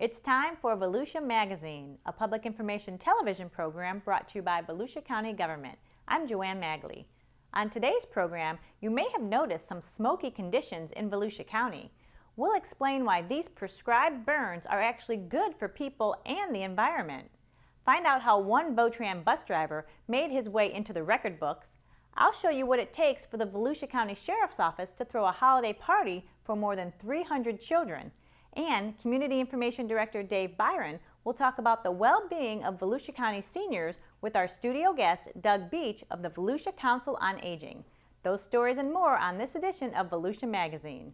It's time for Volusia Magazine, a public information television program brought to you by Volusia County Government. I'm Joanne Magley. On today's program, you may have noticed some smoky conditions in Volusia County. We'll explain why these prescribed burns are actually good for people and the environment. Find out how one Votran bus driver made his way into the record books. I'll show you what it takes for the Volusia County Sheriff's Office to throw a holiday party for more than 300 children. And Community Information Director Dave Byron will talk about the well-being of Volusia County seniors with our studio guest, Doug Beach of the Volusia Council on Aging. Those stories and more on this edition of Volusia Magazine.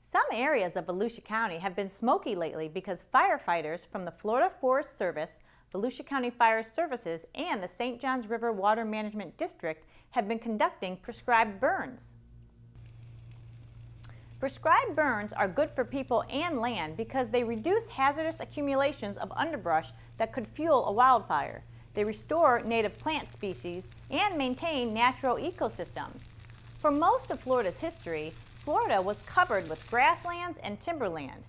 Some areas of Volusia County have been smoky lately because firefighters from the Florida Forest Service, Volusia County Fire Services, and the St. Johns River Water Management District have been conducting prescribed burns. Prescribed burns are good for people and land because they reduce hazardous accumulations of underbrush that could fuel a wildfire. They restore native plant species and maintain natural ecosystems. For most of Florida's history, Florida was covered with grasslands and timberland.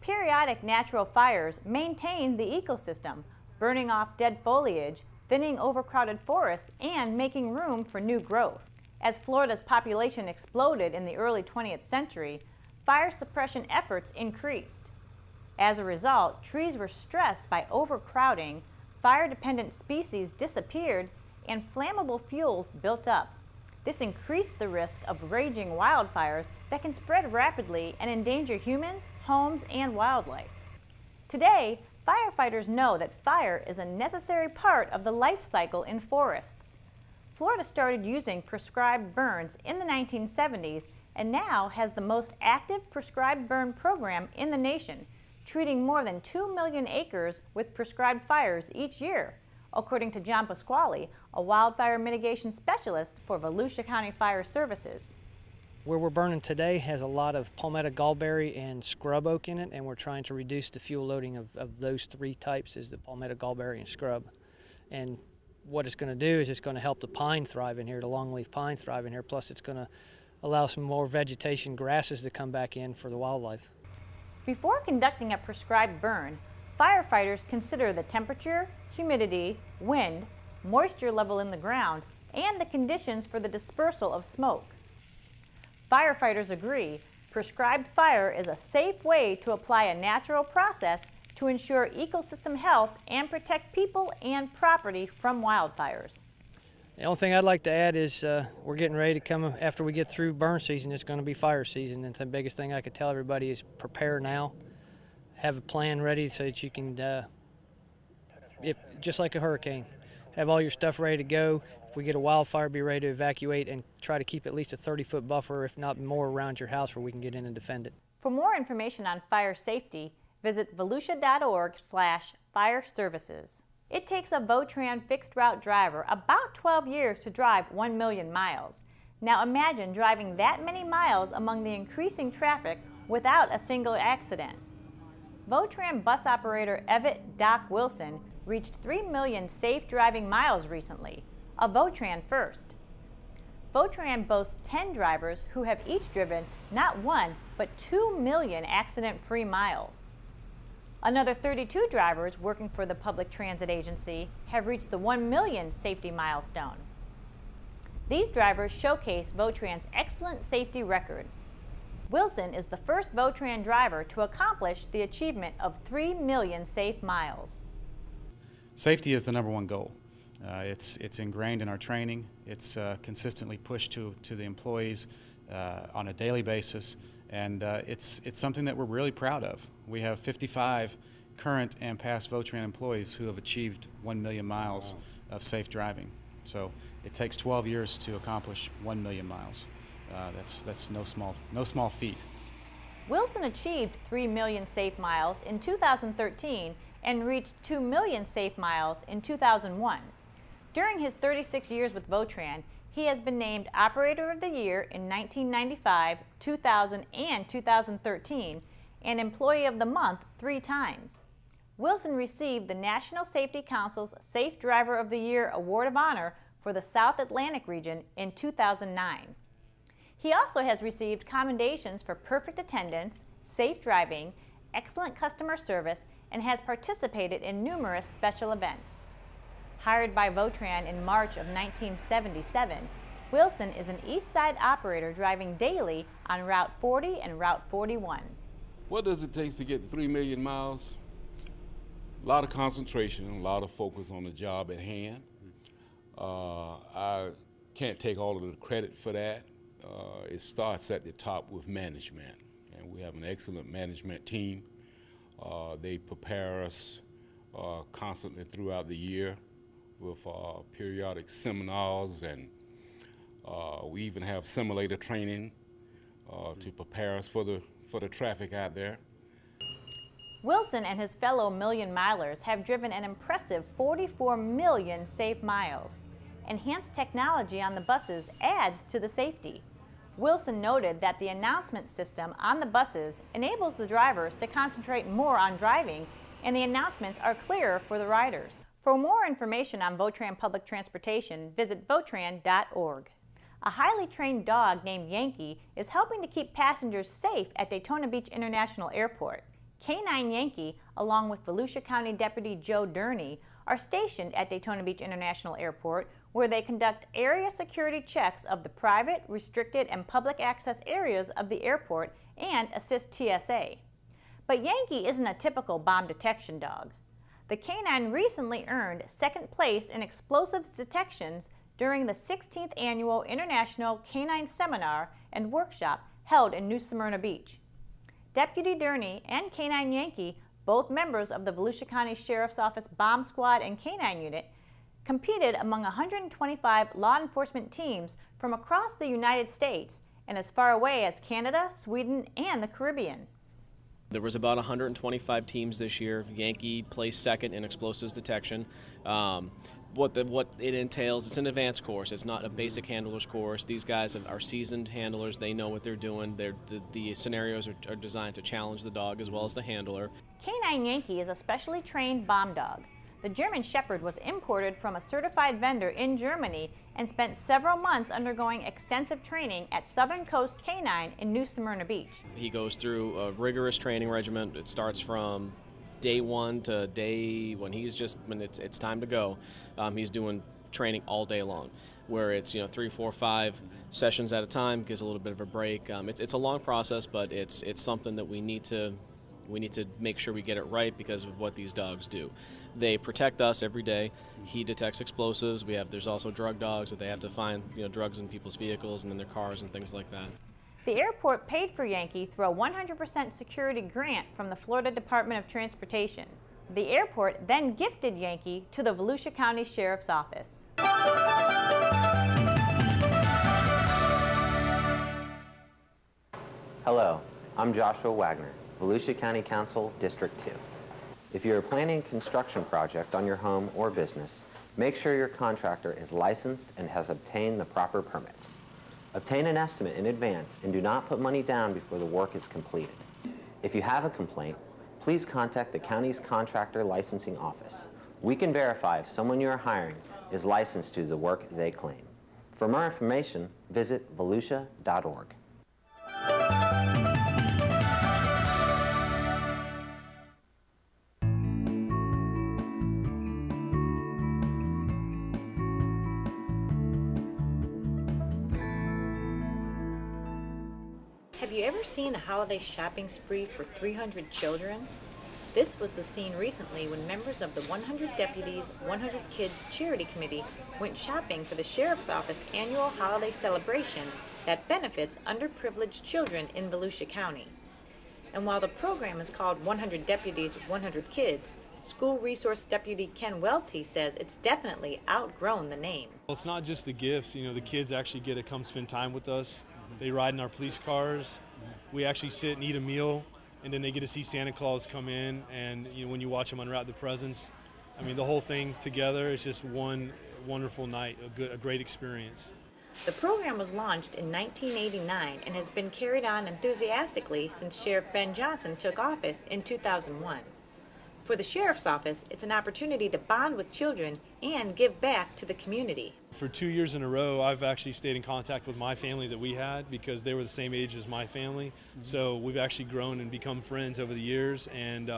Periodic natural fires maintained the ecosystem, burning off dead foliage, thinning overcrowded forests, and making room for new growth. As Florida's population exploded in the early 20th century, fire suppression efforts increased. As a result, trees were stressed by overcrowding, fire-dependent species disappeared, and flammable fuels built up. This increased the risk of raging wildfires that can spread rapidly and endanger humans, homes, and wildlife. Today, firefighters know that fire is a necessary part of the life cycle in forests. Florida started using prescribed burns in the 1970s and now has the most active prescribed burn program in the nation, treating more than 2 million acres with prescribed fires each year, according to John Pasquale, a wildfire mitigation specialist for Volusia County Fire Services. Where we're burning today has a lot of palmetto gallberry and scrub oak in it, and we're trying to reduce the fuel loading of those three types, is the palmetto gallberry and scrub. And what it's going to do is it's going to help the pine thrive in here, the longleaf pine thrive in here, plus it's going to allow some more vegetation, grasses to come back in for the wildlife. Before conducting a prescribed burn, firefighters consider the temperature, humidity, wind, moisture level in the ground, and the conditions for the dispersal of smoke. Firefighters agree prescribed fire is a safe way to apply a natural process to ensure ecosystem health and protect people and property from wildfires. The only thing I'd like to add is we're getting ready to come after we get through burn season. It's going to be fire season, and the biggest thing I could tell everybody is prepare now. Have a plan ready so that you can, just like a hurricane, have all your stuff ready to go. If we get a wildfire, be ready to evacuate and try to keep at least a 30-foot buffer, if not more, around your house where we can get in and defend it. For more information on fire safety, visit volusia.org/fire services. It takes a Votran fixed route driver about 12 years to drive 1 million miles. Now imagine driving that many miles among the increasing traffic without a single accident. Votran bus operator Evett Doc Wilson reached 3 million safe driving miles recently, a Votran first. Votran boasts 10 drivers who have each driven not 1, but 2 million accident-free miles. Another 32 drivers working for the Public Transit Agency have reached the 1 million safety milestone. These drivers showcase Votran's excellent safety record. Wilson is the first Votran driver to accomplish the achievement of 3 million safe miles. Safety is the #1 goal. It's ingrained in our training. It's consistently pushed to the employees on a daily basis, and it's something that we're really proud of. We have 55 current and past Votran employees who have achieved 1 million miles of safe driving. So it takes 12 years to accomplish 1 million miles. That's no small feat. Wilson achieved 3 million safe miles in 2013 and reached 2 million safe miles in 2001. During his 36 years with Votran, He has been named Operator of the Year in 1995, 2000, and 2013, and Employee of the Month 3 times. Wilson received the National Safety Council's Safe Driver of the Year Award of Honor for the South Atlantic region in 2009. He also has received commendations for perfect attendance, safe driving, excellent customer service, and has participated in numerous special events. Hired by Votran in March of 1977, Wilson is an East Side operator driving daily on Route 40 and Route 41. What does it take to get 3 million miles? A lot of concentration, a lot of focus on the job at hand. I can't take all of the credit for that. It starts at the top with management, and we have an excellent management team. They prepare us constantly throughout the year with periodic seminars, and we even have simulator training to prepare us for the traffic out there. Wilson and his fellow million milers have driven an impressive 44 million safe miles. Enhanced technology on the buses adds to the safety. Wilson noted that the announcement system on the buses enables the drivers to concentrate more on driving, and the announcements are clearer for the riders. For more information on Votran Public Transportation, visit Votran.org. A highly trained dog named Yenky is helping to keep passengers safe at Daytona Beach International Airport. Canine Yenky, along with Volusia County Deputy Joe Durney, are stationed at Daytona Beach International Airport, where they conduct area security checks of the private, restricted, and public access areas of the airport and assist TSA. But Yenky isn't a typical bomb detection dog. The canine recently earned second place in explosives detections during the 16th Annual International Canine Seminar and Workshop held in New Smyrna Beach. Deputy Durney and Canine Yenky, both members of the Volusia County Sheriff's Office Bomb Squad and Canine Unit, competed among 125 law enforcement teams from across the United States and as far away as Canada, Sweden, and the Caribbean. There was about 125 teams this year. Yenky placed second in explosives detection. What it entails, it's an advanced course. It's not a basic handler's course. These guys are seasoned handlers. They know what they're doing. The scenarios are designed to challenge the dog as well as the handler. Canine Yenky is a specially trained bomb dog. The German Shepherd was imported from a certified vendor in Germany and spent several months undergoing extensive training at Southern Coast Canine in New Smyrna Beach. He goes through a rigorous training regimen. It starts from day one to day when it's time to go. He's doing training all day long, where it's 3, 4, 5 sessions at a time. Gives a little bit of a break. It's a long process, but it's something that we need to make sure we get it right because of what these dogs do. They protect us every day. He detects explosives. There's also drug dogs that they have to find drugs in people's vehicles and in their cars and things like that. The airport paid for Yenky through a 100% security grant from the Florida Department of Transportation. The airport then gifted Yenky to the Volusia County Sheriff's Office. Hello, I'm Joshua Wagner, Volusia County Council, District 2. If you are planning a construction project on your home or business, make sure your contractor is licensed and has obtained the proper permits. Obtain an estimate in advance and do not put money down before the work is completed. If you have a complaint, please contact the county's contractor licensing office. We can verify if someone you are hiring is licensed to do the work they claim. For more information, visit volusia.org. Have you ever seen a holiday shopping spree for 300 children? This was the scene recently when members of the 100 Deputies, 100 Kids Charity Committee went shopping for the Sheriff's Office annual holiday celebration that benefits underprivileged children in Volusia County. And while the program is called 100 Deputies, 100 Kids, School Resource Deputy Ken Welty says it's definitely outgrown the name. Well, it's not just the gifts, the kids actually get to come spend time with us. They ride in our police cars. We actually sit and eat a meal, and then they get to see Santa Claus come in, and when you watch them unwrap the presents, the whole thing together is just one wonderful night, a great experience. The program was launched in 1989 and has been carried on enthusiastically since Sheriff Ben Johnson took office in 2001. For the Sheriff's Office, it's an opportunity to bond with children and give back to the community. For 2 years in a row, I've actually stayed in contact with my family that we had because they were the same age as my family. So we've actually grown and become friends over the years, and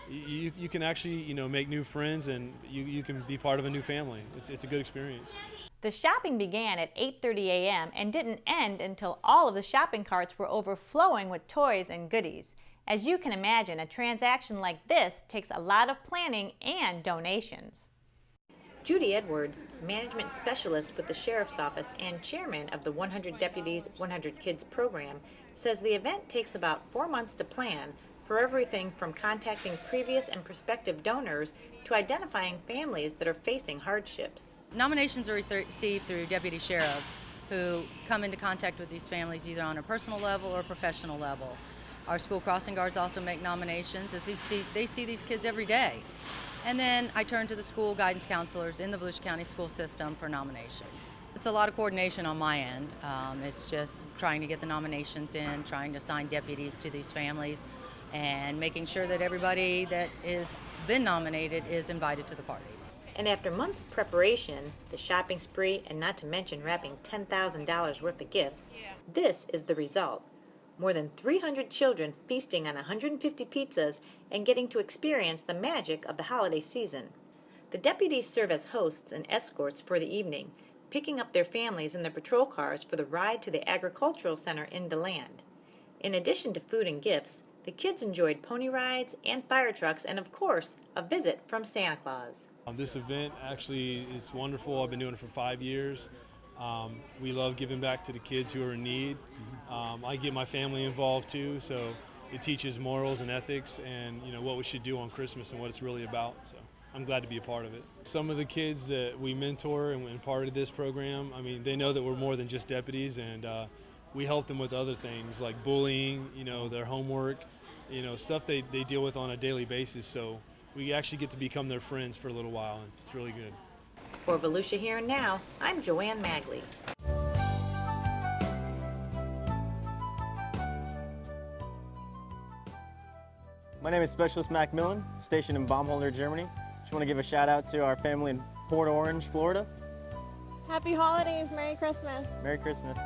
you can actually make new friends, and you can be part of a new family. It's a good experience. The shopping began at 8:30 a.m. and didn't end until all of the shopping carts were overflowing with toys and goodies. As you can imagine, a transaction like this takes a lot of planning and donations. Judy Edwards, management specialist with the Sheriff's Office and chairman of the 100 Deputies, 100 Kids program, says the event takes about 4 months to plan, for everything from contacting previous and prospective donors to identifying families that are facing hardships. Nominations are received through deputy sheriffs who come into contact with these families either on a personal level or a professional level. Our school crossing guards also make nominations as they see these kids every day. And then I turn to the school guidance counselors in the Volusia County school system for nominations. It's a lot of coordination on my end. It's just trying to get the nominations in, trying to assign deputies to these families, and making sure that everybody that is been nominated is invited to the party. And after months of preparation, the shopping spree, and not to mention wrapping $10,000 worth of gifts, this is the result. More than 300 children feasting on 150 pizzas and getting to experience the magic of the holiday season. The deputies serve as hosts and escorts for the evening, picking up their families in their patrol cars for the ride to the agricultural center in DeLand. In addition to food and gifts, the kids enjoyed pony rides and fire trucks and, of course, a visit from Santa Claus. This event actually is wonderful. I've been doing it for 5 years. We love giving back to the kids who are in need. I get my family involved too, so it teaches morals and ethics and what we should do on Christmas and what it's really about. So I'm glad to be a part of it. Some of the kids that we mentor and part of this program, they know that we're more than just deputies, and we help them with other things like bullying, their homework, stuff they deal with on a daily basis. So we actually get to become their friends for a little while, and it's really good. For Volusia Here and Now, I'm Joanne Magley. My name is Specialist Macmillan, stationed in Baumholder, Germany. Just want to give a shout out to our family in Port Orange, Florida. Happy holidays, Merry Christmas. Merry Christmas.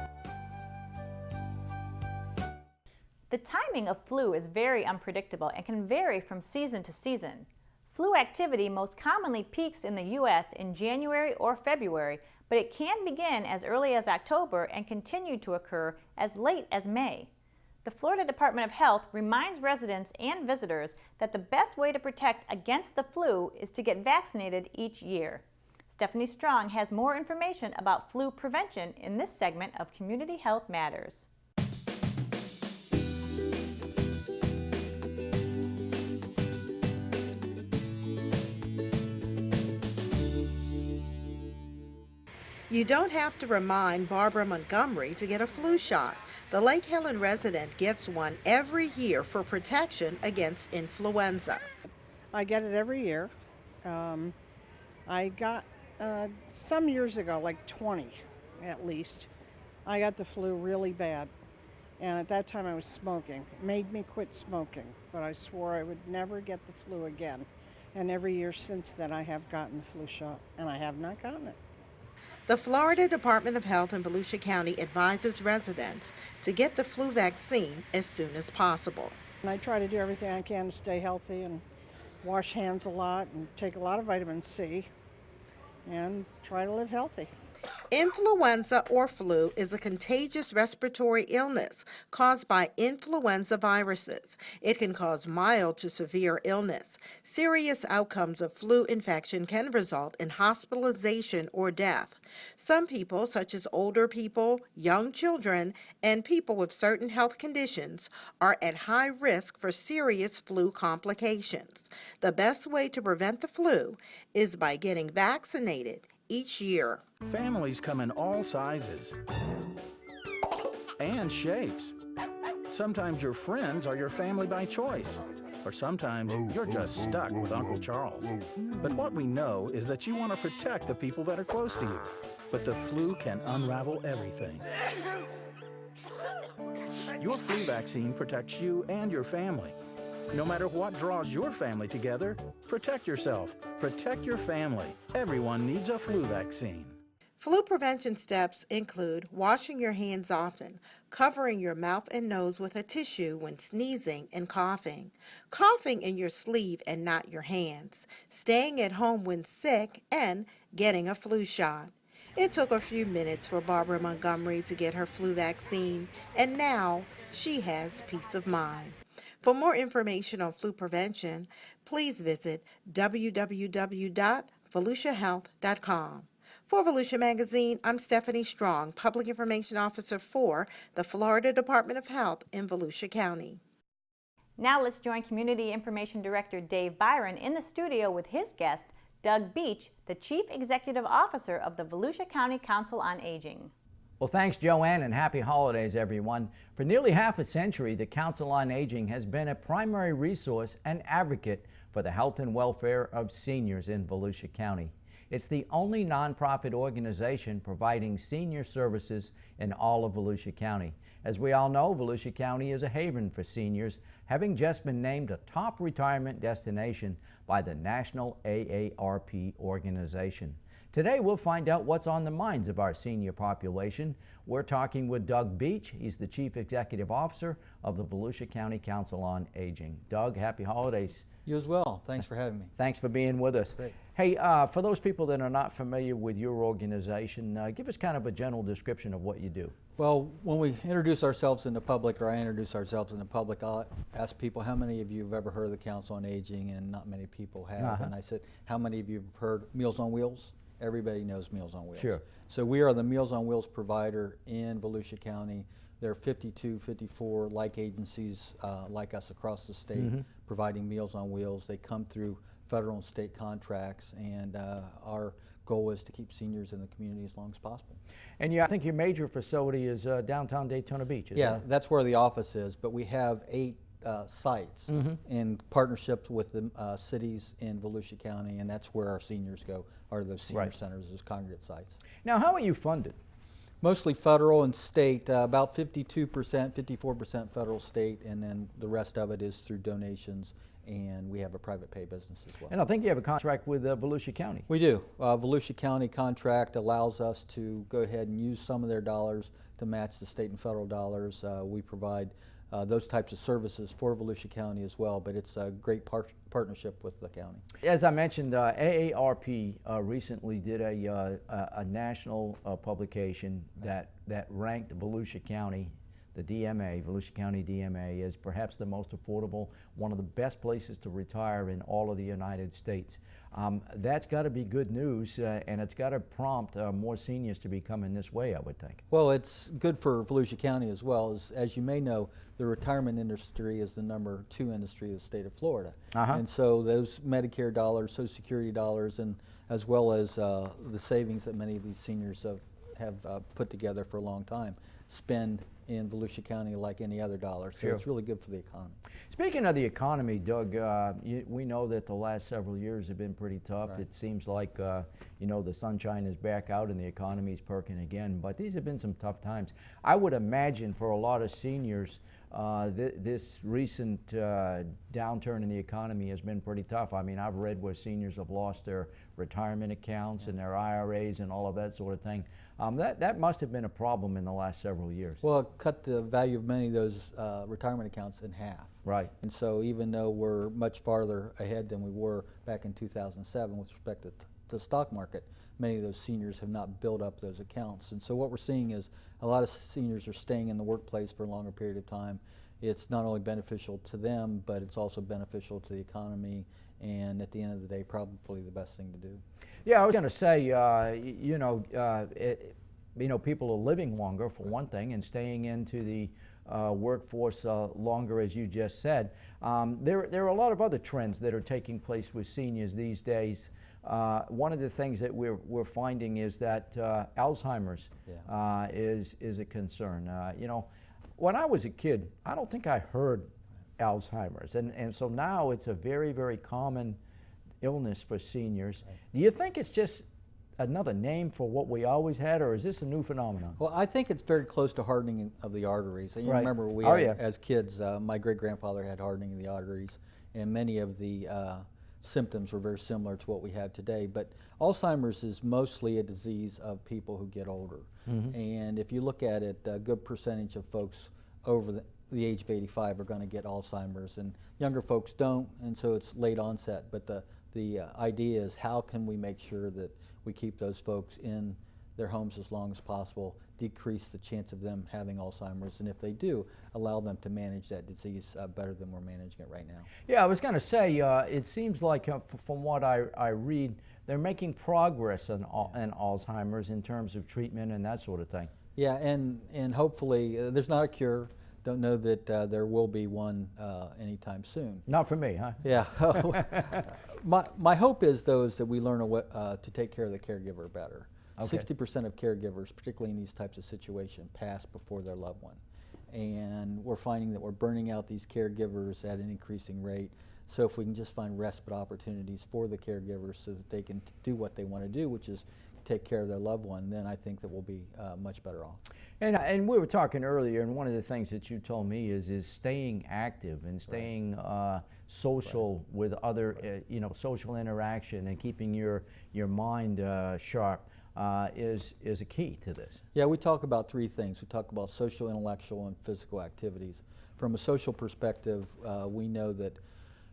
The timing of flu is very unpredictable and can vary from season to season. Flu activity most commonly peaks in the U.S. in January or February, but it can begin as early as October and continue to occur as late as May. The Florida Department of Health reminds residents and visitors that the best way to protect against the flu is to get vaccinated each year. Stephanie Strong has more information about flu prevention in this segment of Community Health Matters. You don't have to remind Barbara Montgomery to get a flu shot. The Lake Helen resident gets one every year for protection against influenza. I get it every year. I got some years ago, like 20 at least, I got the flu really bad. And at that time I was smoking. It made me quit smoking, but I swore I would never get the flu again. And every year since then I have gotten the flu shot, and I have not gotten it. The Florida Department of Health in Volusia County advises residents to get the flu vaccine as soon as possible. And I try to do everything I can to stay healthy and wash hands a lot and take a lot of vitamin C and try to live healthy. Influenza or flu is a contagious respiratory illness caused by influenza viruses. It can cause mild to severe illness. Serious outcomes of flu infection can result in hospitalization or death. Some people, such as older people, young children, and people with certain health conditions, are at high risk for serious flu complications. The best way to prevent the flu is by getting vaccinated each year. Families come in all sizes and shapes. Sometimes your friends are your family by choice, or sometimes you're just stuck with Uncle Charles. But what we know is that you want to protect the people that are close to you. but the flu can unravel everything. Your flu vaccine protects you and your family. No matter what draws your family together, protect yourself, protect your family. Everyone needs a flu vaccine. Flu prevention steps include washing your hands often, covering your mouth and nose with a tissue when sneezing and coughing in your sleeve and not your hands, staying at home when sick, and getting a flu shot. It took a few minutes for Barbara Montgomery to get her flu vaccine, and now she has peace of mind. For more information on flu prevention, please visit www.volusiahealth.com. For Volusia Magazine, I'm Stephanie Strong, Public Information Officer for the Florida Department of Health in Volusia County. Now let's join Community Information Director Dave Byron in the studio with his guest, Doug Beach, the Chief Executive Officer of the Volusia County Council on Aging. Well, thanks, Joanne, and happy holidays, everyone. For nearly half a century, the Council on Aging has been a primary resource and advocate for the health and welfare of seniors in Volusia County. It's the only nonprofit organization providing senior services in all of Volusia County. As we all know, Volusia County is a haven for seniors, having just been named a top retirement destination by the National AARP organization. Today, we'll find out what's on the minds of our senior population. We're talking with Doug Beach. He's the Chief Executive Officer of the Volusia County Council on Aging. Doug, happy holidays. You as well. Thanks for having me. Thanks for being with us. Great. Hey, for those people that are not familiar with your organization, give us kind of a general description of what you do. Well, when we introduce ourselves in the public, or I introduce ourselves in the public, I'll ask people, how many of you have ever heard of the Council on Aging? And not many people have. And I said, how many of you have heard Meals on Wheels? Everybody knows Meals on Wheels. Sure. So we are the Meals on Wheels provider in Volusia County. There are 52, 54 like agencies like us across the state providing Meals on Wheels. They come through federal and state contracts, and our goal is to keep seniors in the community as long as possible. And I think your major facility is downtown Daytona Beach, is Yeah, that's where the office is, but we have 8 sites in partnership with the cities in Volusia County, and that's where our seniors go, are those senior centers, those congregate sites. Now, how are you funded? Mostly federal and state, about 52%, 54% federal state, and then the rest of it is through donations, and we have a private pay business as well. And I think you have a contract with Volusia County. We do. Volusia County contract allows us to go ahead and use some of their dollars to match the state and federal dollars. We provide those types of services for Volusia County as well, but it's a great partnership with the county. As I mentioned, AARP recently did a national publication that ranked Volusia County, the DMA, Volusia County DMA, as perhaps the most affordable, one of the best places to retire in all of the United States. That's got to be good news, and it's got to prompt more seniors to be coming this way, I would think. Well, it's good for Volusia County as well. As you may know, the retirement industry is the #2 industry of the state of Florida. And so those Medicare dollars, Social Security dollars, and as well as the savings that many of these seniors have put together for a long time, spend in Volusia County like any other dollar. So it's really good for the economy. Speaking of the economy, Doug, we know that the last several years have been pretty tough. It seems like, the sunshine is back out and the economy is perking again, but these have been some tough times. I would imagine for a lot of seniors, this recent downturn in the economy has been pretty tough. I mean, I've read where seniors have lost their retirement accounts and their IRAs and all of that sort of thing. That must have been a problem in the last several years. Well, it cut the value of many of those retirement accounts in half. Right. And so even though we're much farther ahead than we were back in 2007 with respect to the stock market, many of those seniors have not built up those accounts. And so what we're seeing is a lot of seniors are staying in the workplace for a longer period of time. It's not only beneficial to them, but it's also beneficial to the economy, and at the end of the day, probably the best thing to do. Yeah, I was going to say, people are living longer for one thing and staying into the workforce longer, as you just said. There are a lot of other trends that are taking place with seniors these days. One of the things that we're finding is that Alzheimer's is a concern. When I was a kid, I don't think I heard Alzheimer's, and so now it's a very, very common illness for seniors. Do you think it's just another name for what we always had, or is this a new phenomenon? Well, I think it's very close to hardening of the arteries. And you Right. remember we had, as kids, my great-grandfather had hardening of the arteries, and many of the symptoms were very similar to what we have today. But Alzheimer's is mostly a disease of people who get older. And if you look at it, a good percentage of folks over the age of 85 are going to get Alzheimer's, and younger folks don't, and so it's late onset. But the idea is, how can we make sure that we keep those folks in their homes as long as possible, decrease the chance of them having Alzheimer's, and if they do, allow them to manage that disease better than we're managing it right now. Yeah, I was going to say, it seems like from what I read, they're making progress in Alzheimer's in terms of treatment and that sort of thing. Yeah, and hopefully, there's not a cure. Don't know that there will be one anytime soon. Not for me, huh? Yeah. my hope is, though, is that we learn to take care of the caregiver better. Okay. 60% of caregivers, particularly in these types of situations, pass before their loved one. And we're finding that we're burning out these caregivers at an increasing rate. So if we can just find respite opportunities for the caregivers so that they can do what they want to do, which is take care of their loved one, then I think that we'll be much better off. And we were talking earlier, and one of the things that you told me is staying active and staying social with other, social interaction, and keeping your mind sharp is a key to this. Yeah, we talk about three things. We talk about social, intellectual, and physical activities. From a social perspective, we know that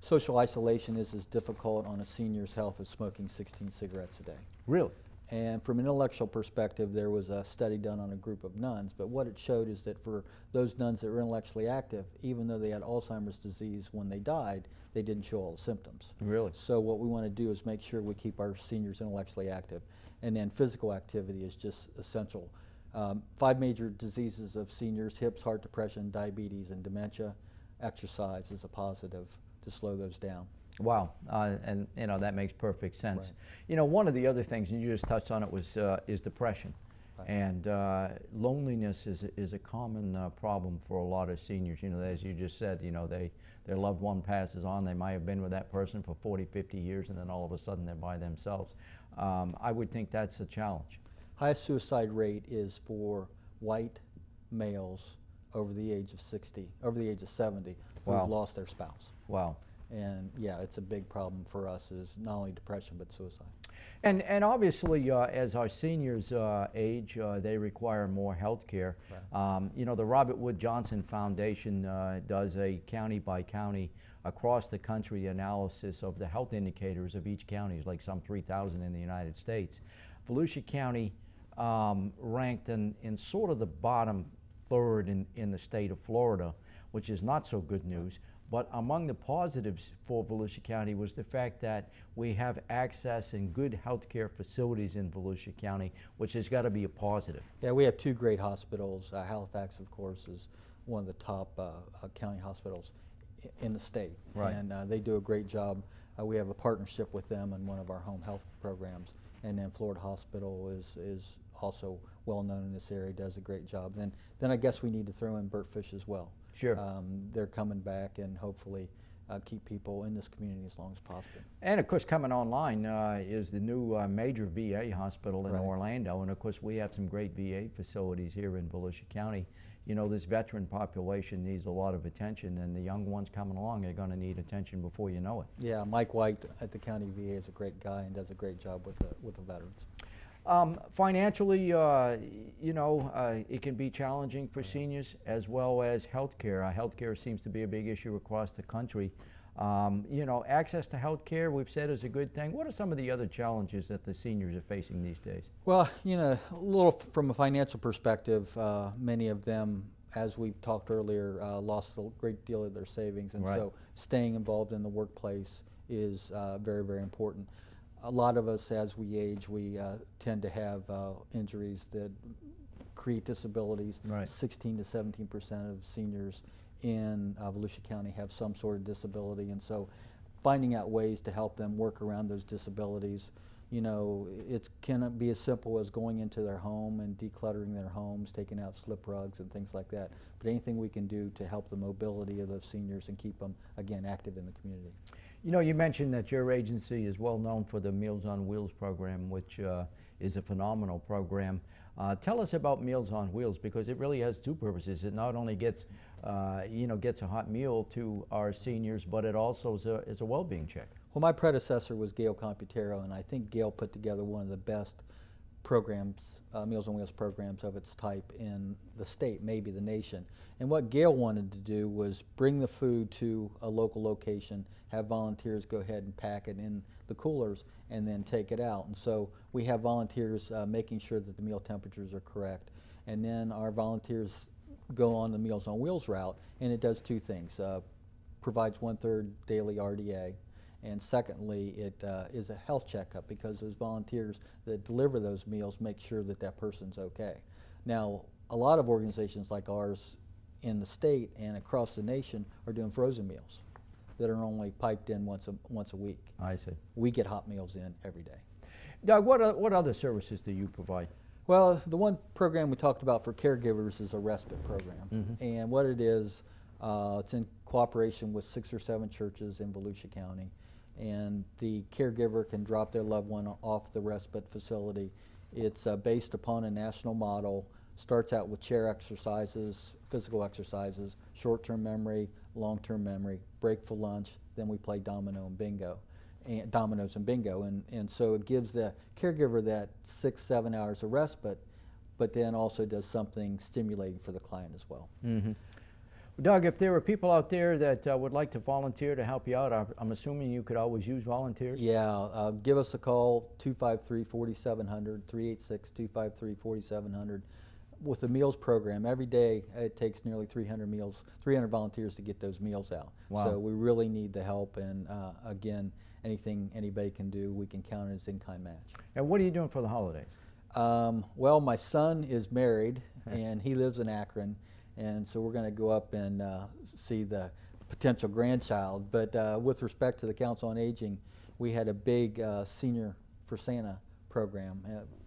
social isolation is as difficult on a senior's health as smoking 16 cigarettes a day. Really? And from an intellectual perspective, there was a study done on a group of nuns, but what it showed is that for those nuns that were intellectually active, even though they had Alzheimer's disease when they died, they didn't show all the symptoms. Really? So what we want to do is make sure we keep our seniors intellectually active. And then physical activity is just essential. 5 major diseases of seniors: hips, heart, depression, diabetes, and dementia. Exercise is a positive to slow those down. Wow, and that makes perfect sense. Right. One of the other things, and you just touched on it, was is depression, right. And loneliness is a common problem for a lot of seniors. As you just said, their loved one passes on. They might have been with that person for 40, 50 years, and then all of a sudden they're by themselves. I would think that's a challenge. Highest suicide rate is for white males over the age of 60, over the age of 70, Wow. who've lost their spouse. Wow. And yeah, it's a big problem for us, is not only depression but suicide. And obviously, as our seniors age, they require more health care. Right. The Robert Wood Johnson Foundation does a county by county, across the country analysis of the health indicators of each county. It's like some 3,000 in the United States. Volusia County ranked in sort of the bottom third in the state of Florida, which is not so good news. But among the positives for Volusia County was the fact that we have access and good health care facilities in Volusia County, which has got to be a positive. Yeah, we have 2 great hospitals. Halifax, of course, is one of the top county hospitals in the state. Right. And they do a great job. We have a partnership with them in one of our home health programs. And then Florida Hospital is also well known in this area, does a great job. Then I guess we need to throw in Burtfish as well. Sure. They're coming back, and hopefully keep people in this community as long as possible. And of course, coming online is the new major VA hospital in Right. Orlando. And of course, we have some great VA facilities here in Volusia County. This veteran population needs a lot of attention, and the young ones coming along are going to need attention before you know it. Yeah, Mike White at the county VA is a great guy and does a great job with the veterans. Financially, it can be challenging for seniors as well as healthcare. Healthcare seems to be a big issue across the country. Access to healthcare, we've said, is a good thing. What are some of the other challenges that the seniors are facing these days? Well, a little from a financial perspective, many of them, as we talked earlier, lost a great deal of their savings, and Right. so staying involved in the workplace is very, very important. A lot of us, as we age, we tend to have injuries that create disabilities. Right. 16 to 17% of seniors in Volusia County have some sort of disability, and so finding out ways to help them work around those disabilities, You know, it can be as simple as going into their home and decluttering their homes, taking out slip rugs and things like that. But anything we can do to help the mobility of those seniors and keep them, again, active in the community. You know, you mentioned that your agency is well known for the Meals on Wheels program, which is a phenomenal program. Tell us about Meals on Wheels, because it really has two purposes. It not only gets, gets a hot meal to our seniors, but it also is a well-being check. Well, my predecessor was Gail Computero, and I think Gail put together one of the best programs, Meals on Wheels programs of its type in the state, maybe the nation. And what Gail wanted to do was bring the food to a local location, have volunteers go ahead and pack it in the coolers, and then take it out. And so we have volunteers making sure that the meal temperatures are correct. And then our volunteers go on the Meals on Wheels route, and it does two things. Provides 1/3 daily RDA, and secondly, it is a health checkup, because those volunteers that deliver those meals make sure that that person's okay. Now, a lot of organizations like ours in the state and across the nation are doing frozen meals that are only piped in once a week. I see. We get hot meals in every day. Doug, what other services do you provide? Well, the one program we talked about for caregivers is a respite program. And what it is, it's in cooperation with 6 or 7 churches in Volusia County. And the caregiver can drop their loved one off the respite facility. It's based upon a national model. Starts out with chair exercises, physical exercises, short-term memory, long-term memory, break for lunch, then we play dominoes and bingo. And so it gives the caregiver that 6-7 hours of respite, but then also does something stimulating for the client as well. Doug, if there are people out there that would like to volunteer to help you out, I'm assuming you could always use volunteers? Yeah, give us a call, 253-4700, 386-253-4700. With the meals program, every day it takes nearly 300 volunteers to get those meals out. Wow. So we really need the help, and again, anything anybody can do, we can count it as in-kind match. And what are you doing for the holidays? Well, my son is married, and he lives in Akron, and so we're going to go up and see the potential grandchild. But with respect to the Council on Aging, we had a big Senior for Santa program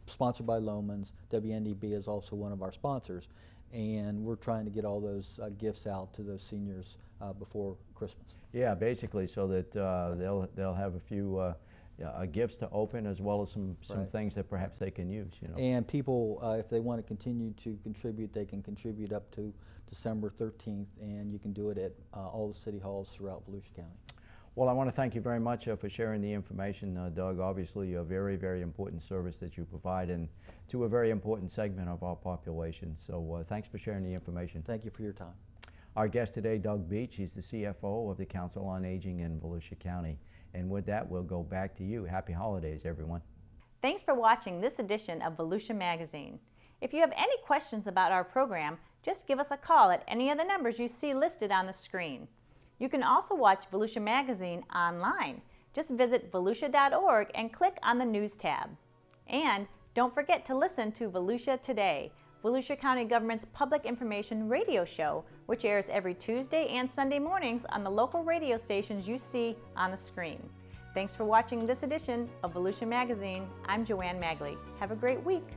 sponsored by Lohman's. WNDB is also one of our sponsors, and we're trying to get all those gifts out to those seniors before Christmas. Yeah, basically, so that they'll have a few gifts to open, as well as some Right. things that perhaps they can use. You know. And people, if they want to continue to contribute, they can contribute up to December 13th, and you can do it at all the city halls throughout Volusia County. Well, I want to thank you very much for sharing the information, Doug. Obviously, a very, very important service that you provide, and to a very important segment of our population. So thanks for sharing the information. Thank you for your time. Our guest today, Doug Beach, he's the CFO of the Council on Aging in Volusia County. And with that, we'll go back to you. Happy holidays, everyone. Thanks for watching this edition of Volusia Magazine. If you have any questions about our program, just give us a call at any of the numbers you see listed on the screen. You can also watch Volusia Magazine online. Just visit volusia.org and click on the News tab. And don't forget to listen to Volusia Today, Volusia County Government's public information radio show, which airs every Tuesday and Sunday mornings on the local radio stations you see on the screen. Thanks for watching this edition of Volusia Magazine. I'm Joanne Magley. Have a great week.